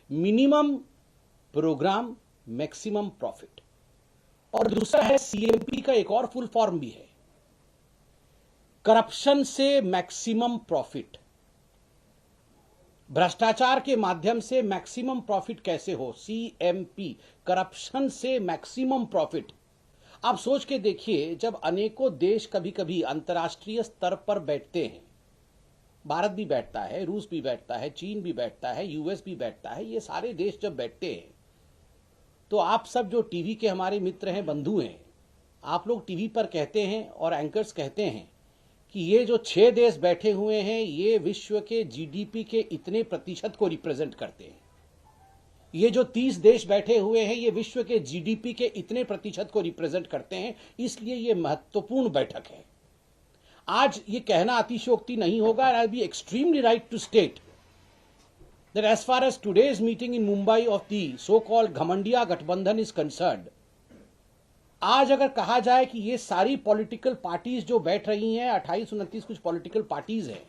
Minimum programme maximum profit, और दूसरा है सीएमपी का एक और फुल फॉर्म भी है, करप्शन से मैक्सिमम प्रॉफिट। भ्रष्टाचार के माध्यम से मैक्सिमम प्रॉफिट कैसे हो, सीएमपी, करप्शन से मैक्सिमम प्रॉफिट। आप सोच के देखिए, जब अनेकों देश कभी कभी अंतर्राष्ट्रीय स्तर पर बैठते हैं, भारत भी बैठता है, रूस भी बैठता है, चीन भी बैठता है, यूएस भी बैठता है, ये सारे देश जब बैठते हैं तो आप सब जो टीवी के हमारे मित्र हैं, बंधु हैं, आप लोग टीवी पर कहते हैं और एंकर्स कहते हैं कि ये जो 6 देश बैठे हुए हैं ये विश्व के जीडीपी के इतने प्रतिशत को रिप्रेजेंट करते हैं, ये जो 30 देश बैठे हुए हैं ये विश्व के जीडीपी के इतने प्रतिशत को रिप्रेजेंट करते हैं, इसलिए ये महत्वपूर्ण बैठक है। आज ये कहना अतिशयोक्ति नहीं होगा, I be extremely right to state that as far as today's meeting in Mumbai of the so-called घमंडिया गठबंधन is concerned, आज अगर कहा जाए कि ये सारी पॉलिटिकल पार्टीज जो बैठ रही हैं, 28-29 कुछ पॉलिटिकल पार्टीज हैं,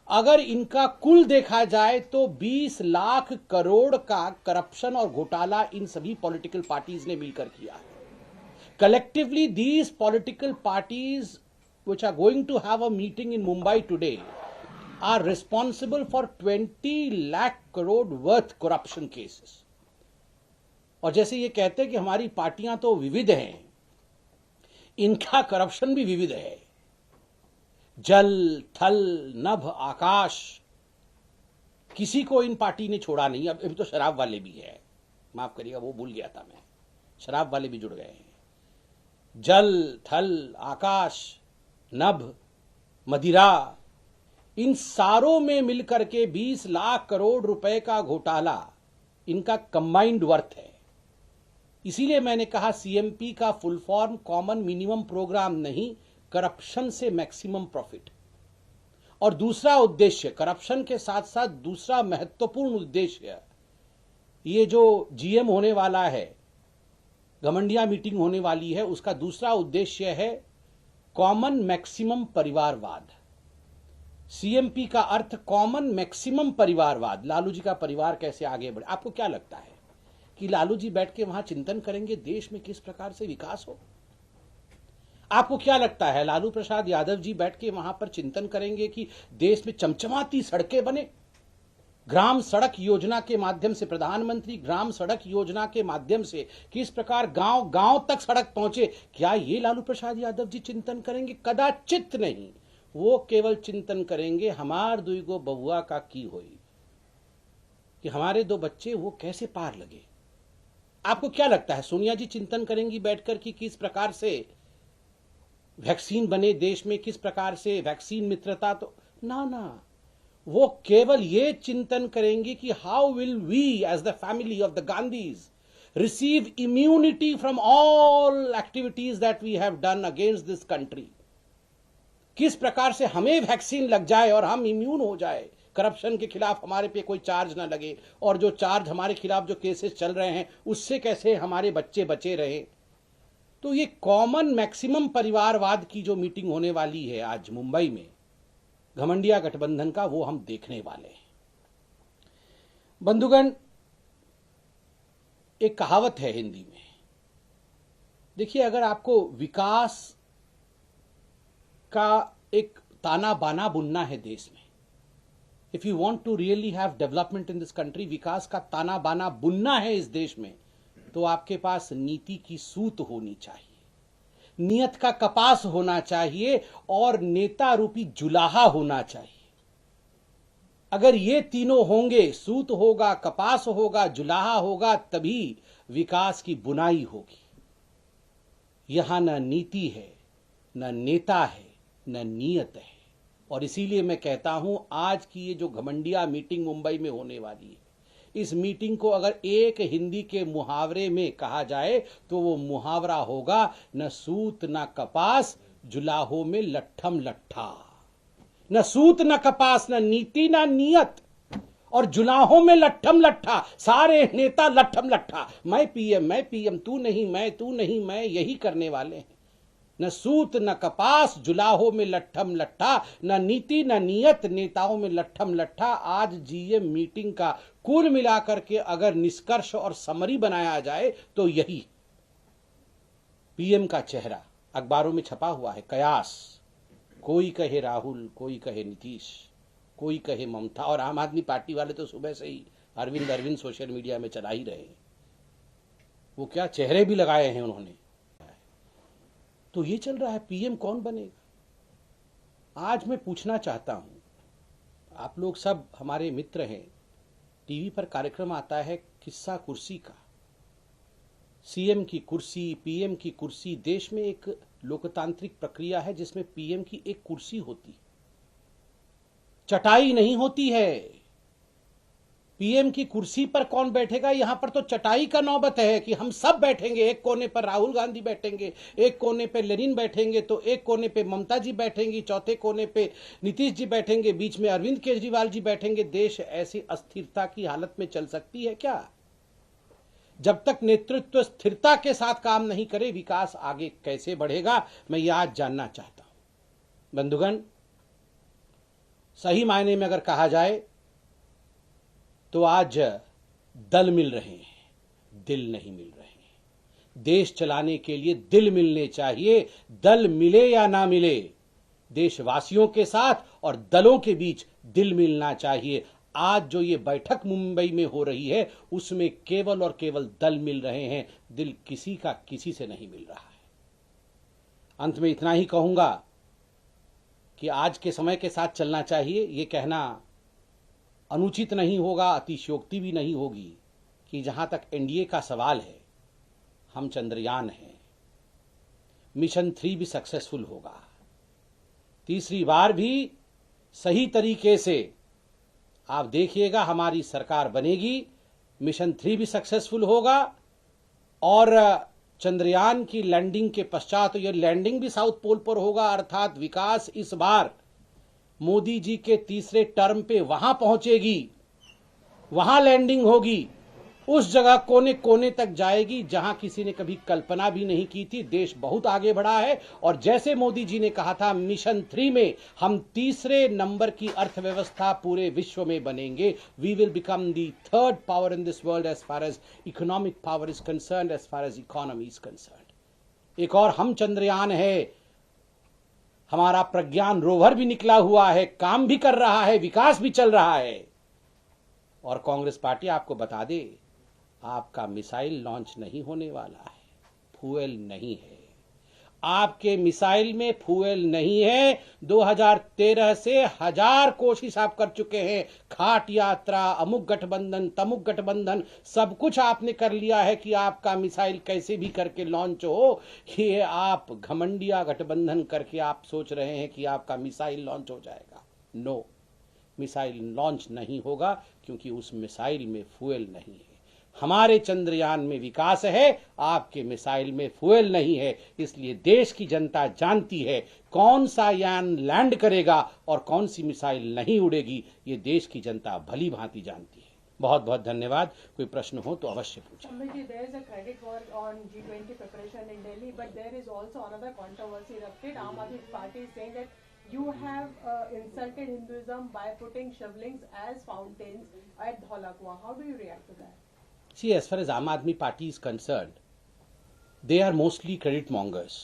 अगर इनका कुल देखा जाए तो 20 लाख करोड़ का करप्शन और घोटाला इन सभी पॉलिटिकल पार्टीज ने मिलकर किया है। Collectively, these political parties which are going to have a meeting in Mumbai today are responsible for 20 lakh crore worth corruption cases. और जैसे ये कहते हैं कि हमारी पार्टियां तो विविध हैं, इनका करप्शन भी विविध है। जल, थल, नभ, आकाश, किसी को इन पार्टी ने छोड़ा नहीं। अब तो शराब वाले भी है, माफ करिएगा वो भूल गया था मैं, शराब वाले भी जुड़ गए हैं। जल, थल, आकाश, नभ, मदिरा, इन सारों में मिलकर के 20 लाख करोड़ रुपए का घोटाला इनका कंबाइंड वर्थ है। इसीलिए मैंने कहा सीएमपी का full form common minimum programme नहीं, करप्शन से मैक्सिमम प्रॉफिट। और दूसरा उद्देश्य, करप्शन के साथ साथ दूसरा महत्वपूर्ण उद्देश्य, ये जो जीएम होने वाला है, घमंडिया मीटिंग होने वाली है, उसका दूसरा उद्देश्य है कॉमन मैक्सिमम परिवारवाद। सीएमपी का अर्थ कॉमन मैक्सिमम परिवारवाद। लालू जी का परिवार कैसे आगे बढ़े। आपको क्या लगता है कि लालू जी बैठ के वहां चिंतन करेंगे देश में किस प्रकार से विकास हो? आपको क्या लगता है लालू प्रसाद यादव जी बैठ के वहां पर चिंतन करेंगे कि देश में चमचमाती सड़कें बने? ग्राम सड़क योजना के माध्यम से, प्रधानमंत्री ग्राम सड़क योजना के माध्यम से किस प्रकार गांव गांव तक सड़क पहुंचे, क्या ये लालू प्रसाद यादव जी चिंतन करेंगे? कदाचित नहीं। वो केवल चिंतन करेंगे हमार दुईगो बबुआ का की होई, कि हमारे 2 बच्चे वो कैसे पार लगे। आपको क्या लगता है सोनिया जी चिंतन करेंगी बैठकर कि किस प्रकार से वैक्सीन बने देश में, किस प्रकार से वैक्सीन मित्रता? तो ना, वो केवल ये चिंतन करेंगे कि how will we as the family of the Gandhis receive immunity from all activities that we have done against this country. किस प्रकार से हमें वैक्सीन लग जाए और हम इम्यून हो जाए, करप्शन के खिलाफ हमारे पे कोई चार्ज ना लगे, और जो चार्ज हमारे खिलाफ जो केसेस चल रहे हैं उससे कैसे हमारे बच्चे बचे रहे। तो ये कॉमन मैक्सिमम परिवारवाद की जो मीटिंग होने वाली है आज मुंबई में घमंडिया गठबंधन का, वो हम देखने वाले हैं। बंधुगण, एक कहावत है हिंदी में, देखिए, अगर आपको विकास का एक ताना बाना बुनना है देश में, if you want to really have development in this country, विकास का ताना बाना बुनना है इस देश में, तो आपके पास नीति की सूत होनी चाहिए, नियत का कपास होना चाहिए और नेता रूपी जुलाहा होना चाहिए। अगर ये तीनों होंगे, सूत होगा, कपास होगा, जुलाहा होगा, तभी विकास की बुनाई होगी। यहां न नीति है, न नेता है, न नियत है। और इसीलिए मैं कहता हूं आज की ये जो घमंडिया मीटिंग मुंबई में होने वाली है, इस मीटिंग को अगर एक हिंदी के मुहावरे में कहा जाए तो वो मुहावरा होगा, न सूत न कपास, जुलाहों में लट्ठम लट्ठा। न सूत न कपास, न नीति न नियत, और जुलाहों में लट्ठम लट्ठा। सारे नेता लट्ठम लट्ठा, मैं पीएम, तू नहीं मैं, यही करने वाले हैं। न सूत न कपास जुलाहों में लट्ठम लट्ठा, न नीति न नियत नेताओं में लट्ठम लट्ठा। आज जीएम मीटिंग का कुल मिलाकर के अगर निष्कर्ष और समरी बनाया जाए तो यही पीएम का चेहरा अखबारों में छपा हुआ है। कयास, कोई कहे राहुल, कोई कहे नीतीश, कोई कहे ममता, और आम आदमी पार्टी वाले तो सुबह से ही अरविंद सोशल मीडिया में चला ही रहे हैं। वो क्या चेहरे भी लगाए हैं उन्होंने। तो ये चल रहा है, पीएम कौन बनेगा। आज मैं पूछना चाहता हूं, आप लोग सब हमारे मित्र हैं, टीवी पर कार्यक्रम आता है किस्सा कुर्सी का, सीएम की कुर्सी, पीएम की कुर्सी। देश में एक लोकतांत्रिक प्रक्रिया है जिसमें पीएम की एक कुर्सी होती, चटाई नहीं होती है। पीएम की कुर्सी पर कौन बैठेगा, यहां पर तो चटाई का नौबत है कि हम सब बैठेंगे। एक कोने पर राहुल गांधी बैठेंगे, एक कोने पे लेनिन बैठेंगे, तो एक कोने पे ममता जी बैठेंगी, चौथे कोने पे नीतीश जी बैठेंगे, बीच में अरविंद केजरीवाल जी बैठेंगे। देश ऐसी अस्थिरता की हालत में चल सकती है क्या? जब तक नेतृत्व स्थिरता के साथ काम नहीं करे, विकास आगे कैसे बढ़ेगा, मैं यह आज जानना चाहता हूं। बंधुगण, सही मायने में अगर कहा जाए तो आज दल मिल रहे हैं, दिल नहीं मिल रहे हैं। देश चलाने के लिए दिल मिलने चाहिए। दल मिले या ना मिले, देशवासियों के साथ और दलों के बीच दिल मिलना चाहिए। आज जो ये बैठक मुंबई में हो रही है उसमें केवल और केवल दल मिल रहे हैं, दिल किसी का किसी से नहीं मिल रहा है। अंत में इतना ही कहूंगा कि आज के समय के साथ चलना चाहिए। ये कहना अनुचित नहीं होगा, अतिशयोक्ति भी नहीं होगी कि जहां तक एनडीए का सवाल है, हम चंद्रयान हैं, मिशन 3 भी सक्सेसफुल होगा, तीसरी बार भी सही तरीके से आप देखिएगा हमारी सरकार बनेगी, मिशन 3 भी सक्सेसफुल होगा और चंद्रयान की लैंडिंग के पश्चात ये लैंडिंग भी साउथ पोल पर होगा। अर्थात विकास इस बार मोदी जी के तीसरे टर्म पे वहां पहुंचेगी, वहां लैंडिंग होगी, उस जगह कोने कोने तक जाएगी जहां किसी ने कभी कल्पना भी नहीं की थी। देश बहुत आगे बढ़ा है और जैसे मोदी जी ने कहा था, मिशन 3 में हम तीसरे नंबर की अर्थव्यवस्था पूरे विश्व में बनेंगे। We will become the third power in this world as far as economic power is concerned, as far as economy is concerned. एक और हम चंद्रयान है, हमारा प्रज्ञान रोवर भी निकला हुआ है, काम भी कर रहा है, विकास भी चल रहा है। और कांग्रेस पार्टी आपको बता दे, आपका मिसाइल लॉन्च नहीं होने वाला है, फ्यूएल नहीं है, आपके मिसाइल में फ्यूएल नहीं है। 2013 से 1000 कोशिश आप कर चुके हैं, खाट यात्रा, अमुक गठबंधन, तमुक गठबंधन, सब कुछ आपने कर लिया है कि आपका मिसाइल कैसे भी करके लॉन्च हो। ये आप घमंडिया गठबंधन करके आप सोच रहे हैं कि आपका मिसाइल लॉन्च हो जाएगा। नो, मिसाइल लॉन्च नहीं होगा क्योंकि उस मिसाइल में फ्यूएल नहीं है। हमारे चंद्रयान में विकास है, आपके मिसाइल में फ्यूएल नहीं है। इसलिए देश की जनता जानती है कौन सा यान लैंड करेगा और कौन सी मिसाइल नहीं उड़ेगी। ये देश की जनता भली भांति जानती है। बहुत बहुत धन्यवाद। कोई प्रश्न हो तो अवश्य पूछें। There is a credit war on G20 preparation in Delhi, but there is also another controversy erupted. Aam Aadmi Party is saying that you have insulted Hinduism by putting shivlings as fountains at Dhaula Kuan. How do you react to that? See, as far as Aam Aadmi Party is concerned, they are mostly credit mongers.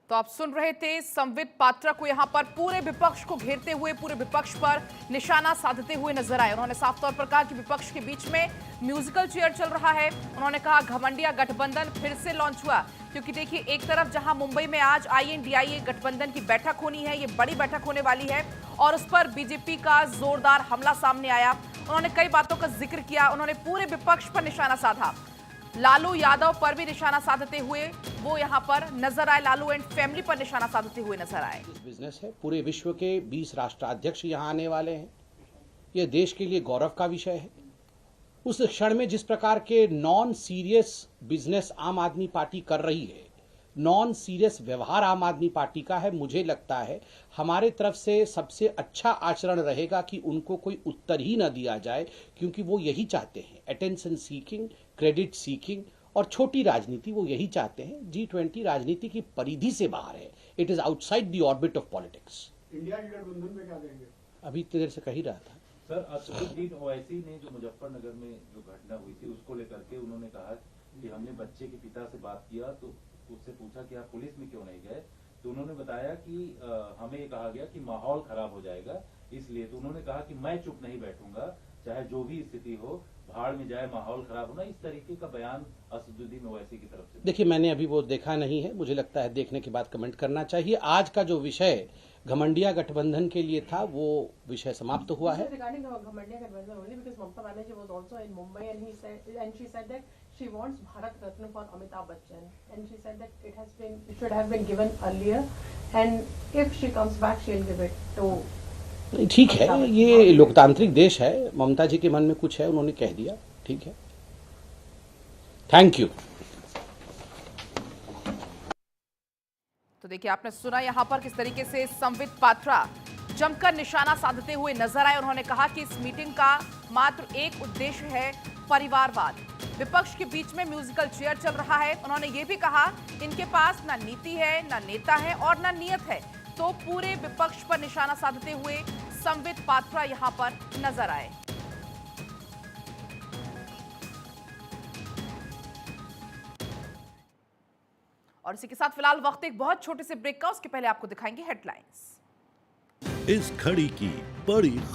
तो आप सुन रहे थे संबित पात्रा को यहां पर पूरे विपक्ष को घेरते हुए, पूरे विपक्ष पर निशाना साधते हुए नजर आए। उन्होंने साफ तौर पर कहा कि विपक्ष के बीच में म्यूजिकल चेयर चल रहा है। उन्होंने कहा घमंडिया गठबंधन फिर से लॉन्च हुआ, क्योंकि देखिए एक तरफ जहां मुंबई में आज INDIA गठबंधन की बैठक होनी है, ये बड़ी बैठक होने वाली है और उस पर बीजेपी का जोरदार हमला सामने आया। उन्होंने कई बातों का जिक्र किया, उन्होंने पूरे विपक्ष पर निशाना साधा। लालू यादव पर भी निशाना साधते हुए वो यहां पर नजर आए, लालू एंड फैमिली पर निशाना साधते हुए नजर आए। बिजनेस है, पूरे विश्व के 20 राष्ट्राध्यक्ष यहां आने वाले हैं। यह देश के लिए गौरव का विषय है। उस क्षण में जिस प्रकार के नॉन सीरियस बिजनेस आम आदमी पार्टी कर रही है, नॉन सीरियस व्यवहार आम आदमी पार्टी का है, मुझे लगता है हमारे तरफ से सबसे अच्छा आचरण रहेगा कि उनको कोई उत्तर ही न दिया जाए, क्योंकि वो यही चाहते हैं, अटेंशन सीकिंग, क्रेडिट सीकिंग और छोटी राजनीति वो यही चाहते हैं। G20 राजनीति की परिधि से बाहर है, it is outside the orbit of politics. India के गठबंधन में क्या देंगे? अभी इतनी देर से कह ही रहा था सर। असदुद्दीन ओवैसी ने जो मुजफ्फरनगर में जो घटना हुई थी उसको लेकर के उन्होंने कहा कि हमने बच्चे के पिता से बात किया तो उससे पूछा कि आप पुलिस में क्यों नहीं गए, तो उन्होंने बताया कि हमें ये कहा गया कि माहौल खराब हो जाएगा, इसलिए। तो उन्होंने कहा कि मैं चुप नहीं बैठूंगा, चाहे जो भी स्थिति हो, भाड़ में जाए, माहौल खराब होना, इस तरीके का बयान असदुद्दीन ओवैसी की तरफ से। देखिए, मैंने अभी वो देखा नहीं है, मुझे लगता है देखने के बाद कमेंट करना चाहिए। आज का जो विषय घमंडिया गठबंधन के लिए था वो विषय समाप्त हुआ है। Regarding Ghamandiya Gadgabandhan only because Mamata Banerjee was also in Mumbai and she said that she wants Bharat Ratna for Amitabh Bachchan and she said that it should have been given earlier and if she comes back she'll give it to ठीक है, ये लोकतांत्रिक देश है, ममता जी के मन में कुछ है, उन्होंने कह दिया, ठीक है। Thank you. तो देखिए, आपने सुना यहां पर किस तरीके से संबित पात्रा जमकर निशाना साधते हुए नजर आए। उन्होंने कहा कि इस मीटिंग का मात्र एक उद्देश्य है, परिवारवाद। विपक्ष के बीच में म्यूजिकल चेयर चल रहा है। उन्होंने ये भी कहा इनके पास ना नीति है, ना नेता है और ना नियत है। तो पूरे विपक्ष पर निशाना साधते हुए संबित पात्रा यहां पर नजर आए। और इसी के साथ फिलहाल वक्त एक बहुत छोटे से ब्रेक का, उसके पहले आपको दिखाएंगे हेडलाइंस। इस घड़ी की बड़ी खबर।